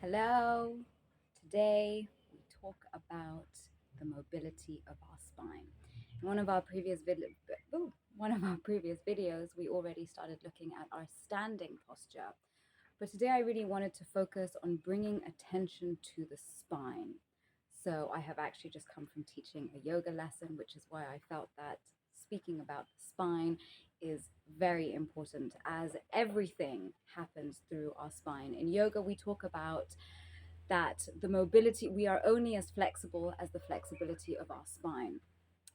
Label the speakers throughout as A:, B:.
A: Hello. Today we talk about the mobility of our spine. In one of our previous videos, we already started looking at our standing posture. But today I really wanted to focus on bringing attention to the spine. So I have actually just come from teaching a yoga lesson, which is why I felt that speaking about the spine is very important as everything happens through our spine. In yoga, we talk about that the mobility, we are only as flexible as the flexibility of our spine.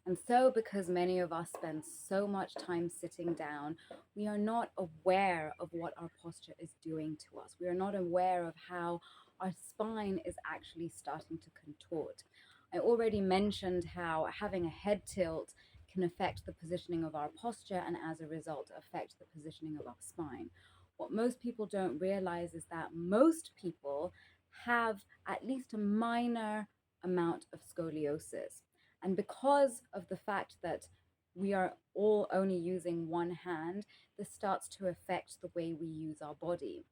A: And so, because many of us spend so much time sitting down, we are not aware of what our posture is doing to us. We are not aware of how our spine is actually starting to contort. I already mentioned how having a head tilt can affect the positioning of our posture and, as a result, affect the positioning of our spine. What most people don't realize is that most people have at least a minor amount of scoliosis. And because of the fact that we are all only using one hand, this starts to affect the way we use our body.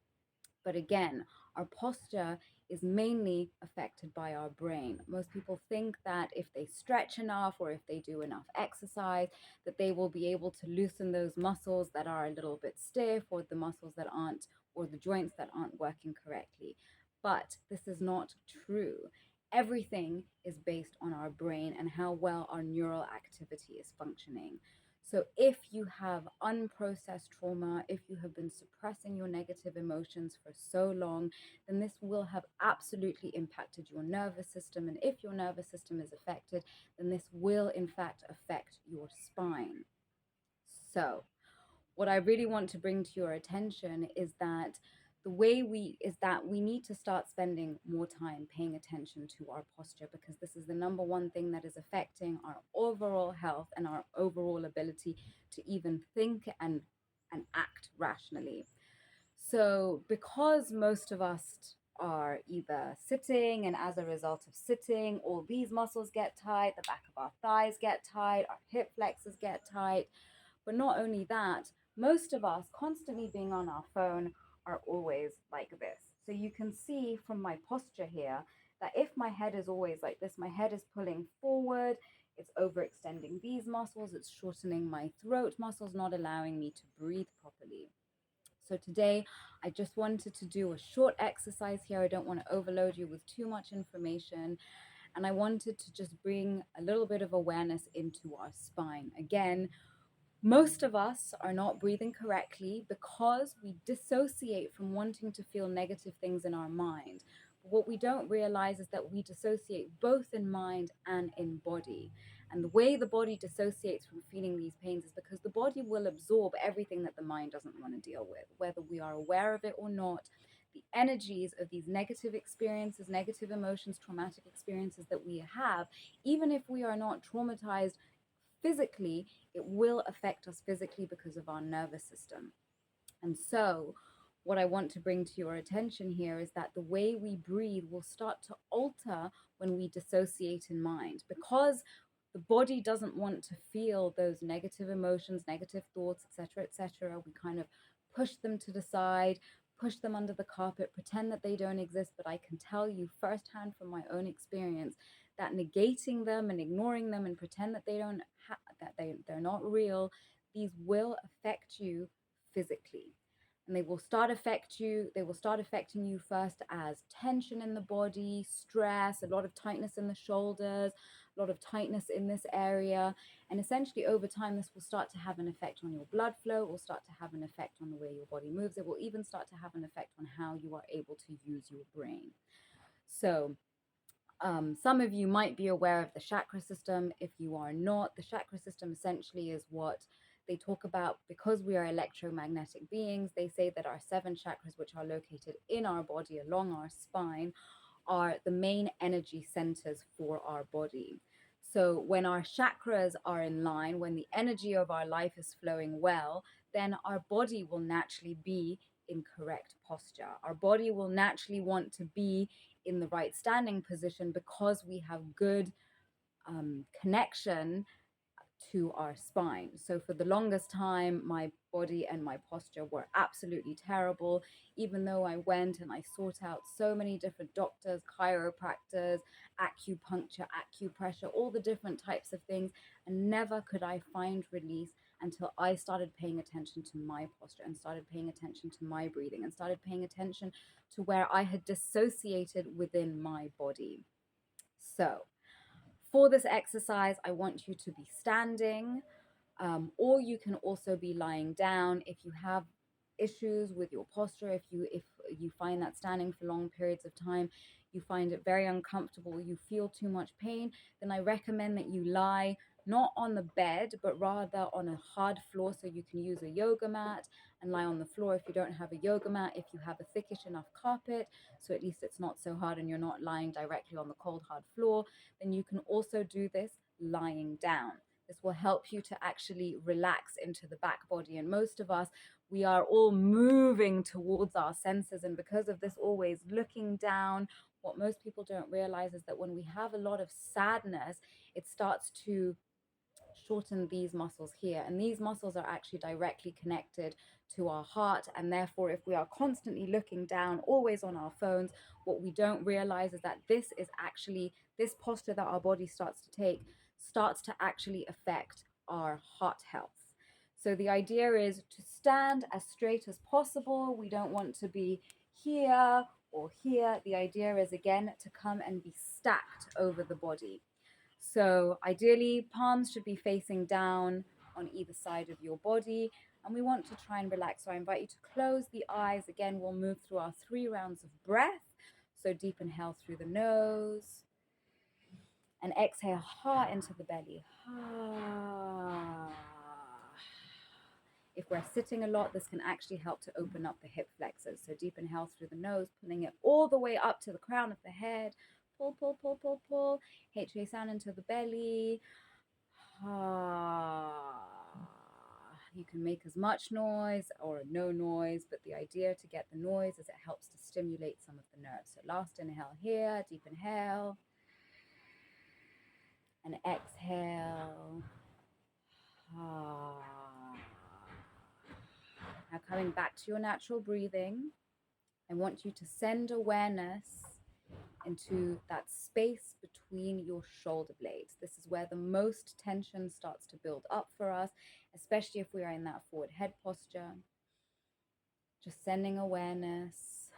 A: But again, our posture is mainly affected by our brain. Most people think that if they stretch enough or if they do enough exercise, that they will be able to loosen those muscles that are a little bit stiff or the muscles that aren't, or the joints that aren't working correctly. But this is not true. Everything is based on our brain and how well our neural activity is functioning. So, if you have unprocessed trauma, if you have been suppressing your negative emotions for so long, then this will have absolutely impacted your nervous system. And if your nervous system is affected, then this will, in fact, affect your spine. So, what I really want to bring to your attention is that we need to start spending more time paying attention to our posture, because this is the number one thing that is affecting our overall health and our overall ability to even think and act rationally. So, because most of us are either sitting, and as a result of sitting, all these muscles get tight, the back of our thighs get tight, our hip flexors get tight, but not only that, most of us constantly being on our phone are always like this. So you can see from my posture here that if my head is always like this, my head is pulling forward, it's overextending these muscles, it's shortening my throat muscles, not allowing me to breathe properly. So today, I just wanted to do a short exercise here. I don't want to overload you with too much information. And I wanted to just bring a little bit of awareness into our spine. Again, most of us are not breathing correctly because we dissociate from wanting to feel negative things in our mind. But what we don't realize is that we dissociate both in mind and in body. And the way the body dissociates from feeling these pains is because the body will absorb everything that the mind doesn't want to deal with, whether we are aware of it or not. The energies of these negative experiences, negative emotions, traumatic experiences that we have, even if we are not traumatized physically, it will affect us physically because of our nervous system. And so, what I want to bring to your attention here is that the way we breathe will start to alter when we dissociate in mind, because the body doesn't want to feel those negative emotions, negative thoughts, etc., etc. We kind of push them to the side, push them under the carpet, pretend that they don't exist. But I can tell you firsthand from my own experience that negating them and ignoring them and pretend that they don't that they're not real, these will affect you physically. And they will start affecting you first as tension in the body, stress, a lot of tightness in the shoulders, a lot of tightness in this area. And essentially over time, this will start to have an effect on your blood flow. It will start to have an effect on the way your body moves. It will even start to have an effect on how you are able to use your brain. So some of you might be aware of the chakra system. If you are not, the chakra system essentially is what they talk about. Because we are electromagnetic beings, they say that our seven chakras, which are located in our body along our spine, are the main energy centers for our body. So when our chakras are in line, when the energy of our life is flowing well, then our body will naturally be in correct posture. Our body will naturally want to be in the right standing position because we have good connection to our spine. So for the longest time, my body and my posture were absolutely terrible, even though I went and I sought out so many different doctors, chiropractors, acupuncture, acupressure, all the different types of things, and never could I find release until I started paying attention to my posture and started paying attention to my breathing and started paying attention to where I had dissociated within my body. So for this exercise, I want you to be standing, or you can also be lying down. If you have issues with your posture, if you find that standing for long periods of time, you find it very uncomfortable, you feel too much pain, then I recommend that you lie not on the bed, but rather on a hard floor. So you can use a yoga mat and lie on the floor if you don't have a yoga mat, if you have a thickish enough carpet, so at least it's not so hard and you're not lying directly on the cold, hard floor. Then you can also do this lying down. This will help you to actually relax into the back body. And most of us, we are all moving towards our senses. And because of this always looking down, what most people don't realize is that when we have a lot of sadness, it starts to shorten these muscles here. And these muscles are actually directly connected to our heart. And therefore, if we are constantly looking down, always on our phones, what we don't realize is that this is actually, this posture that our body starts to take starts to actually affect our heart health. So the idea is to stand as straight as possible. We don't want to be here or here. The idea is, again, to come and be stacked over the body. So ideally, palms should be facing down on either side of your body, and we want to try and relax. So I invite you to close the eyes. Again, we'll move through our 3 rounds of breath. So deep inhale through the nose and exhale hard into the belly. If we're sitting a lot, this can actually help to open up the hip flexors. So deep inhale through the nose, pulling it all the way up to the crown of the head. Pull, pull, pull, pull, pull. HA sound into the belly. You can make as much noise or no noise, but the idea to get the noise is it helps to stimulate some of the nerves. So last inhale here, deep inhale. And exhale. Now coming back to your natural breathing, I want you to send awareness into that space between your shoulder blades. This is where the most tension starts to build up for us, especially if we are in that forward head posture. Just sending awareness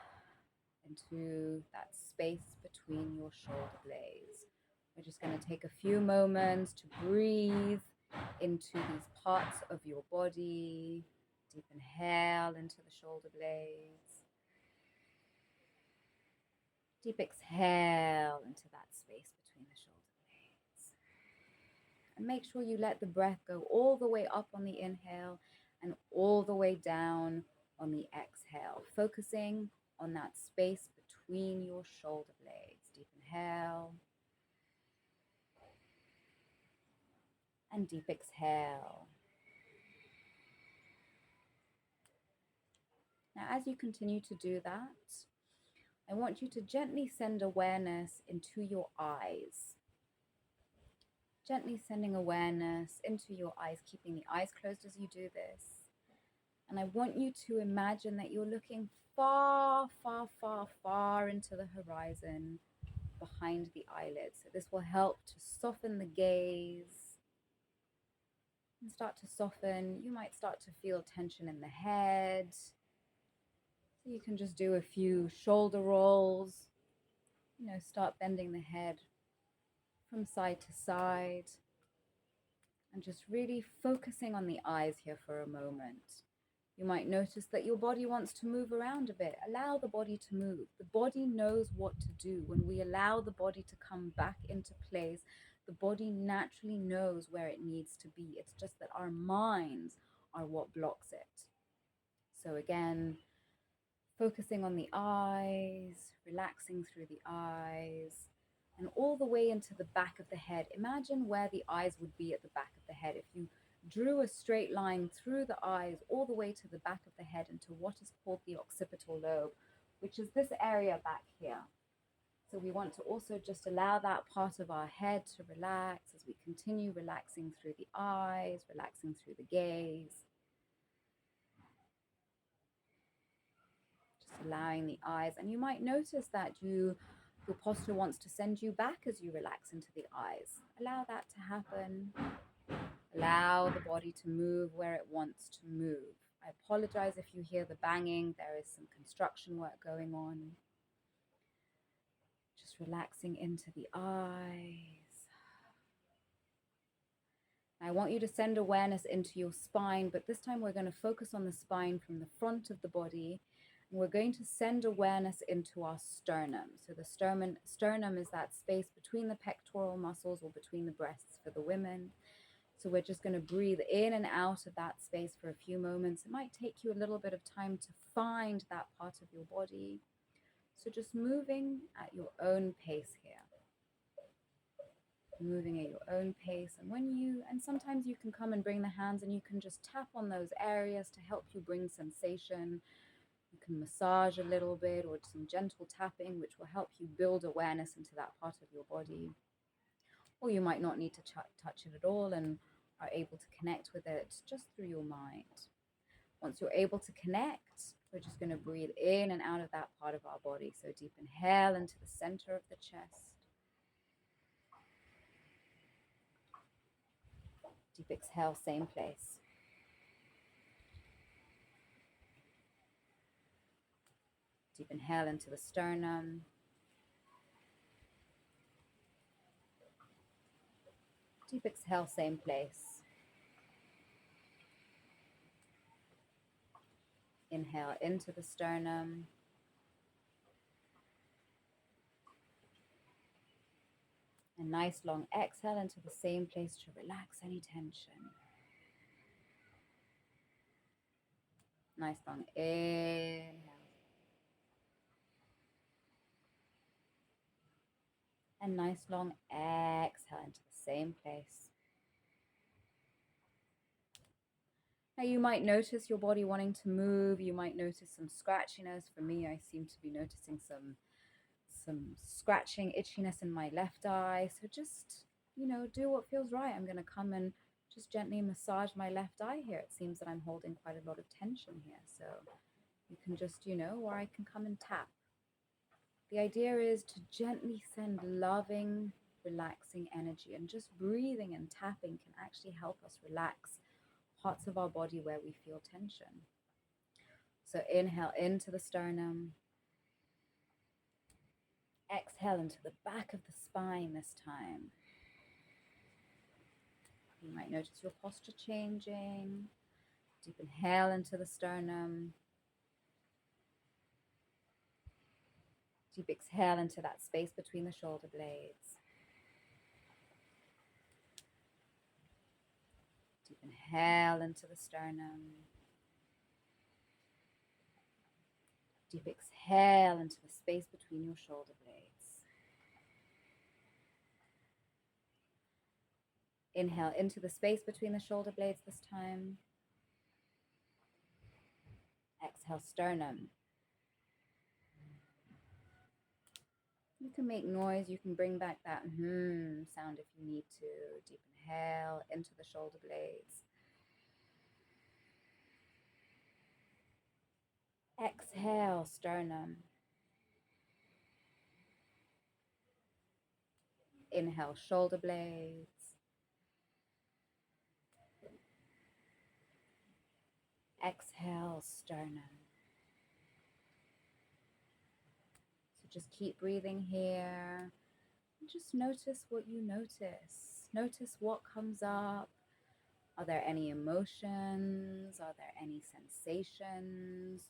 A: into that space between your shoulder blades. We're just going to take a few moments to breathe into these parts of your body. Deep inhale into the shoulder blades. Deep exhale into that space between the shoulder blades. And make sure you let the breath go all the way up on the inhale and all the way down on the exhale, focusing on that space between your shoulder blades. Deep inhale and deep exhale. Now, as you continue to do that, I want you to gently send awareness into your eyes. Gently sending awareness into your eyes, keeping the eyes closed as you do this. And I want you to imagine that you're looking far, far, far, far into the horizon behind the eyelids. So this will help to soften the gaze and start to soften. You might start to feel tension in the head. So you can just do a few shoulder rolls, start bending the head from side to side and just really focusing on the eyes here for a moment. You might notice that your body wants to move around a bit. Allow the body to move. The body knows what to do. When we allow the body to come back into place, the body naturally knows where it needs to be. It's just that our minds are what blocks it. So again, focusing on the eyes, relaxing through the eyes, and all the way into the back of the head. Imagine where the eyes would be at the back of the head. If you drew a straight line through the eyes all the way to the back of the head into what is called the occipital lobe, which is this area back here. So we want to also just allow that part of our head to relax as we continue relaxing through the eyes, relaxing through the gaze. Just allowing the eyes. And you might notice that your posture wants to send you back as you relax into the eyes. Allow that to happen. Allow the body to move where it wants to move. I apologize if you hear the banging. There is some construction work going on. Just relaxing into the eyes. I want you to send awareness into your spine, but this time we're going to focus on the spine from the front of the body. And we're going to send awareness into our sternum. So the sternum is that space between the pectoral muscles or between the breasts for the women. So we're just going to breathe in and out of that space for a few moments. It might take you a little bit of time to find that part of your body. So just moving at your own pace here. Moving at your own pace. And sometimes you can come and bring the hands and you can just tap on those areas to help you bring sensation. You can massage a little bit or some gentle tapping, which will help you build awareness into that part of your body. Or you might not need to touch it at all and are able to connect with it just through your mind. Once you're able to connect, we're just going to breathe in and out of that part of our body. So deep inhale into the center of the chest. Deep exhale, same place. Deep inhale into the sternum. Deep exhale, same place. Inhale into the sternum. A nice long exhale into the same place to relax any tension. Nice long inhale. And nice long exhale into the same place. Now you might notice your body wanting to move. You might notice some scratchiness. For me, I seem to be noticing some scratching, itchiness in my left eye. So just, do what feels right. I'm going to come and just gently massage my left eye here. It seems that I'm holding quite a lot of tension here. So you can just, or I can come and tap. The idea is to gently send loving, relaxing energy, and just breathing and tapping can actually help us relax parts of our body where we feel tension. So inhale into the sternum. Exhale into the back of the spine this time. You might notice your posture changing. Deep inhale into the sternum. Deep exhale into that space between the shoulder blades. Deep inhale into the sternum. Deep exhale into the space between your shoulder blades. Inhale into the space between the shoulder blades this time. Exhale, sternum. You can make noise. You can bring back that sound if you need to. Deep inhale into the shoulder blades. Exhale, sternum. Inhale, shoulder blades. Exhale, sternum. So just keep breathing here. Just notice what you notice. Notice what comes up. Are there any emotions? Are there any sensations?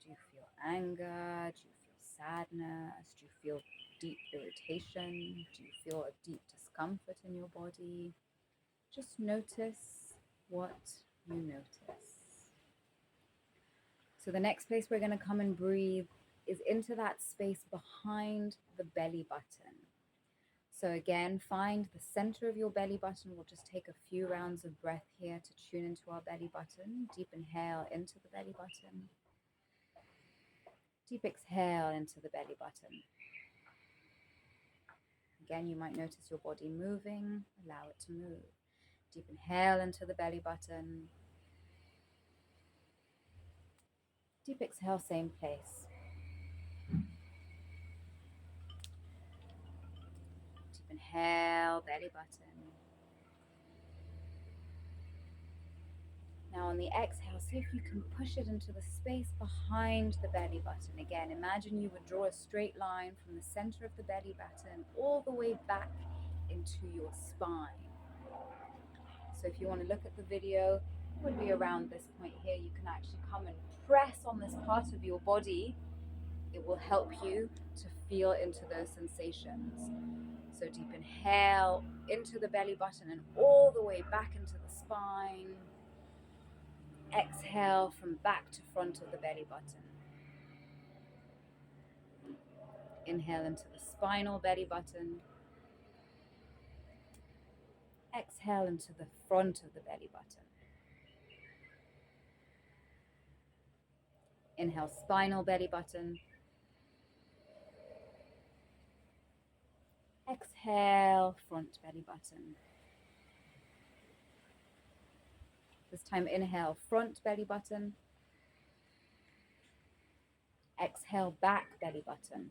A: Do you feel anger? Do you feel sadness? Do you feel deep irritation? Do you feel a deep discomfort in your body? Just notice what you notice. So the next place we're going to come and breathe is into that space behind the belly button. So again, find the center of your belly button. We'll just take a few rounds of breath here to tune into our belly button. Deep inhale into the belly button. Deep exhale into the belly button. Again, you might notice your body moving. Allow it to move. Deep inhale into the belly button. Deep exhale, same place. Deep inhale, belly button. Now on the exhale, see if you can push it into the space behind the belly button. Again, imagine you would draw a straight line from the center of the belly button all the way back into your spine. So if you want to look at the video, it would be around this point here. You can actually come and press on this part of your body. It will help you to feel into those sensations. So deep inhale into the belly button and all the way back into the spine. Exhale from back to front of the belly button. Inhale into the spinal belly button. Exhale into the front of the belly button. Inhale, spinal belly button. Exhale, front belly button. This time, inhale, front belly button. Exhale, back belly button.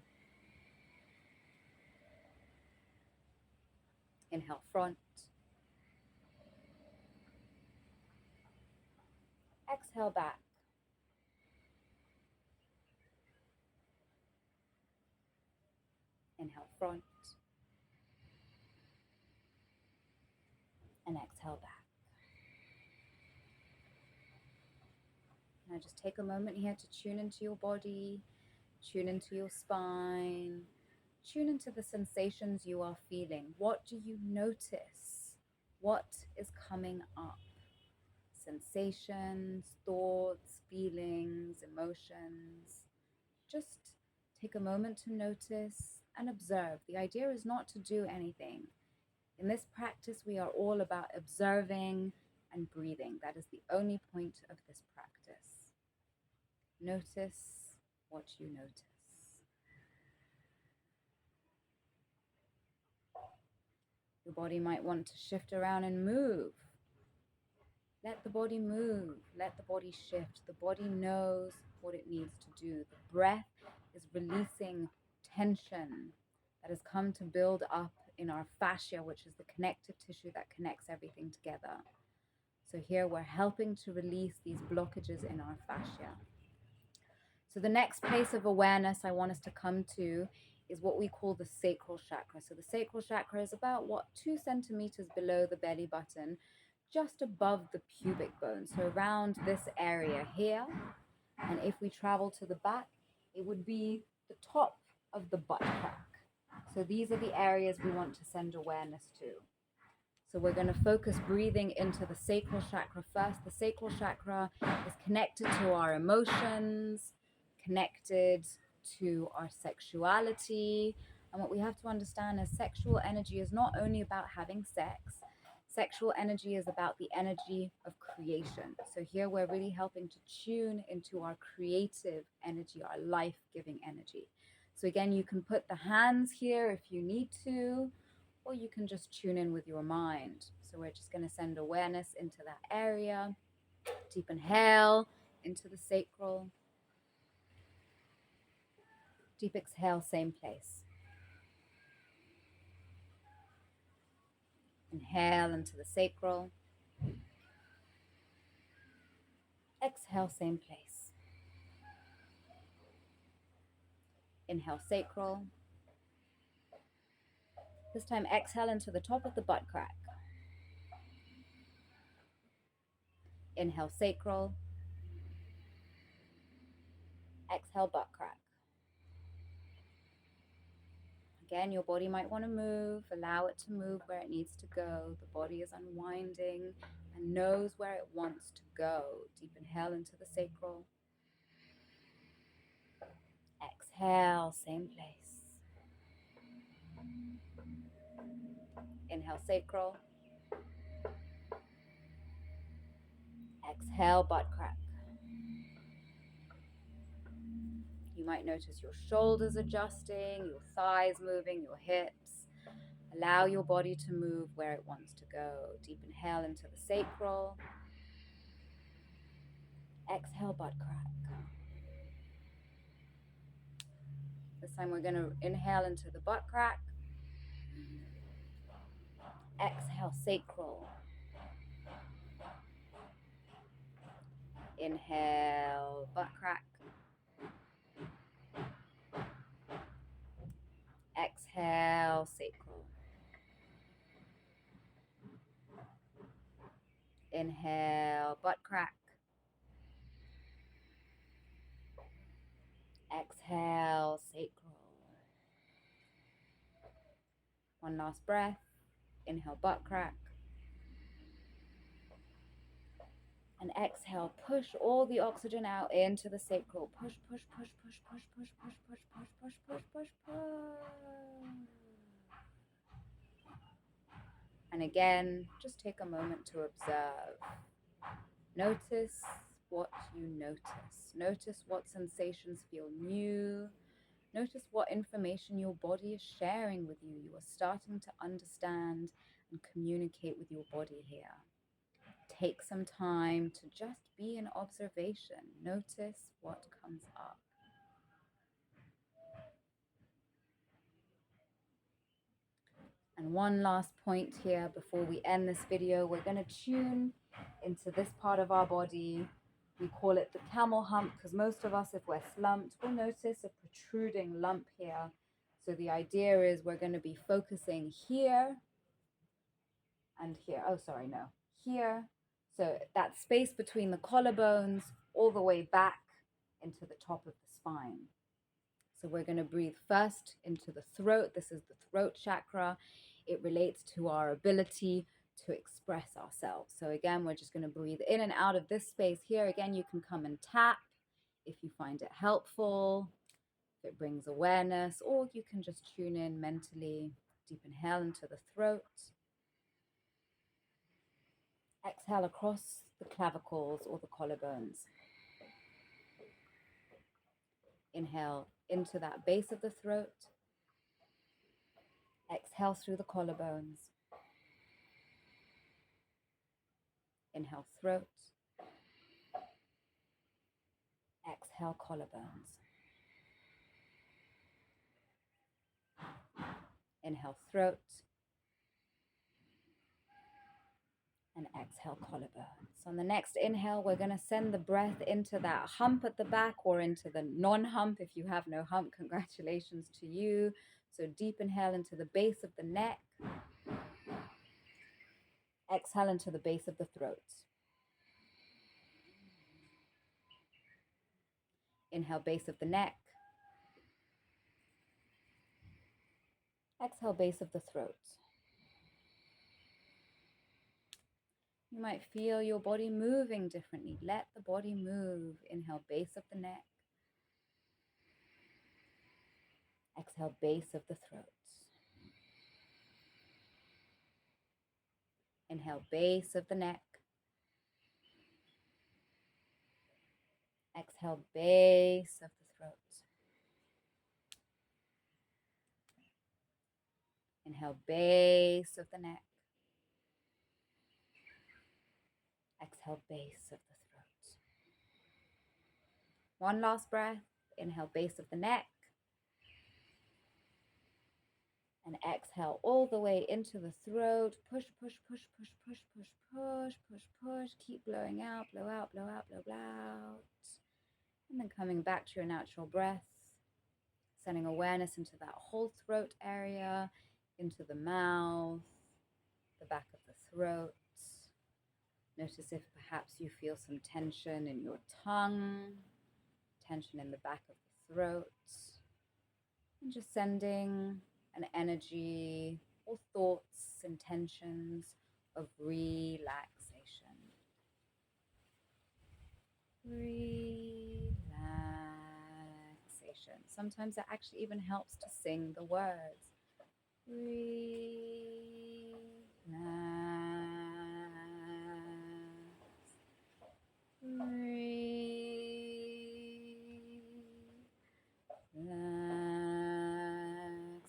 A: Inhale, front. Exhale, back. Inhale, front. And exhale, back. Now just take a moment here to tune into your body, tune into your spine, tune into the sensations you are feeling. What do you notice? What is coming up? Sensations, thoughts, feelings, emotions. Just take a moment to notice and observe. The idea is not to do anything. In this practice, we are all about observing and breathing. That is the only point of this practice. Notice what you notice. Your body might want to shift around and move. Let the body move. Let the body shift. The body knows what it needs to do. The breath is releasing tension that has come to build up in our fascia, which is the connective tissue that connects everything together. So here we're helping to release these blockages in our fascia. So the next place of awareness I want us to come to is what we call the sacral chakra. So the sacral chakra is about 2 centimeters below the belly button, just above the pubic bone. So around this area here. And if we travel to the back, it would be the top of the butt crack. So these are the areas we want to send awareness to. So we're going to focus breathing into the sacral chakra first. The sacral chakra is connected to our emotions, connected to our sexuality. And what we have to understand is sexual energy is not only about having sex. Sexual energy is about the energy of creation. So here we're really helping to tune into our creative energy, our life-giving energy. So again, you can put the hands here if you need to, or you can just tune in with your mind. So we're just going to send awareness into that area. Deep inhale into the sacral. Deep exhale, same place. Inhale into the sacral. Exhale, same place. Inhale, sacral. This time, exhale into the top of the butt crack. Inhale, sacral. Exhale, butt crack. Again, your body might want to move. Allow it to move where it needs to go. The body is unwinding and knows where it wants to go. Deep inhale into the sacral. Exhale, same place. Inhale, sacral. Exhale, butt crack. You might notice your shoulders adjusting, your thighs moving, your hips. Allow your body to move where it wants to go. Deep inhale into the sacral. Exhale, butt crack. This time we're going to inhale into the butt crack. Exhale, sacral. Inhale, butt crack. Exhale, sacral. Inhale, butt crack. Exhale, sacral. One last breath. Inhale, butt crack. And exhale, push all the oxygen out into the sacral. Push, push, push, push, push, push, push, push, push, push, push, push, push. And again, just take a moment to observe. Notice what you notice. Notice what sensations feel new. Notice what information your body is sharing with you. You are starting to understand and communicate with your body here. Take some time to just be in observation. Notice what comes up. And one last point here before we end this video, we're going to tune into this part of our body. We call it the camel hump because most of us, if we're slumped, will notice a protruding lump here. So the idea is we're going to be focusing here and here. Oh, sorry, no. Here. So that space between the collarbones all the way back into the top of the spine. So we're going to breathe first into the throat. This is the throat chakra. It relates to our ability to express ourselves. So again, we're just going to breathe in and out of this space here. Again, you can come and tap if you find it helpful, if it brings awareness, or you can just tune in mentally. Deep inhale into the throat. Exhale across the clavicles or the collarbones. Inhale into that base of the throat. Exhale through the collarbones. Inhale, throat. Exhale, collarbones. Inhale, throat. And exhale, collarbone. So on the next inhale, we're going to send the breath into that hump at the back or into the non-hump. If you have no hump, congratulations to you. So deep inhale into the base of the neck. Exhale into the base of the throat. Inhale, base of the neck. Exhale, base of the throat. You might feel your body moving differently. Let the body move. Inhale, base of the neck. Exhale, base of the throat. Inhale, base of the neck. Exhale, base of the throat. Inhale, base of the neck. Exhale, base of the throat. One last breath. Inhale, base of the neck. And exhale all the way into the throat. Push, push, push, push, push, push, push, push, push. Keep blowing out, blow out, blow out, blow out. And then coming back to your natural breath. Sending awareness into that whole throat area, into the mouth, the back of the throat. Notice if perhaps you feel some tension in your tongue, tension in the back of the throat. And just sending an energy or thoughts, intentions of relaxation. Relaxation. Sometimes it actually even helps to sing the words.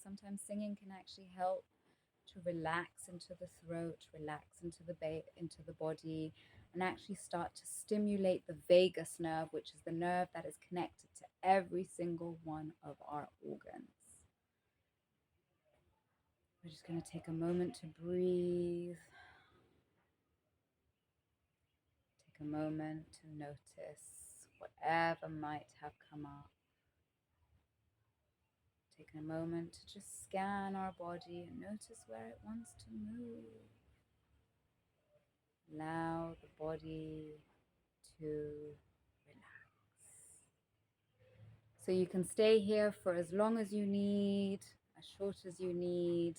A: Sometimes sometimes singing can actually help to relax into the throat, relax into the body, and actually start to stimulate the vagus nerve, which is the nerve that is connected to every single one of our organs. We're just going to take a moment to breathe. Take a moment to notice whatever might have come up. Take a moment to just scan our body and notice where it wants to move. Allow the body to relax. So you can stay here for as long as you need, as short as you need.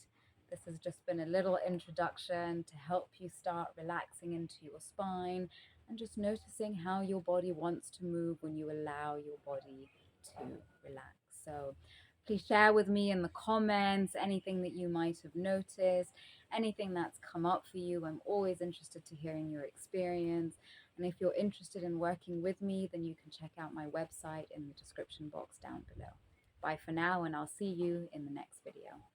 A: This has just been a little introduction to help you start relaxing into your spine and just noticing how your body wants to move when you allow your body to relax. So please share with me in the comments anything that you might have noticed, anything that's come up for you. I'm always interested to hearing your experience. And if you're interested in working with me, then you can check out my website in the description box down below. Bye for now, and I'll see you in the next video.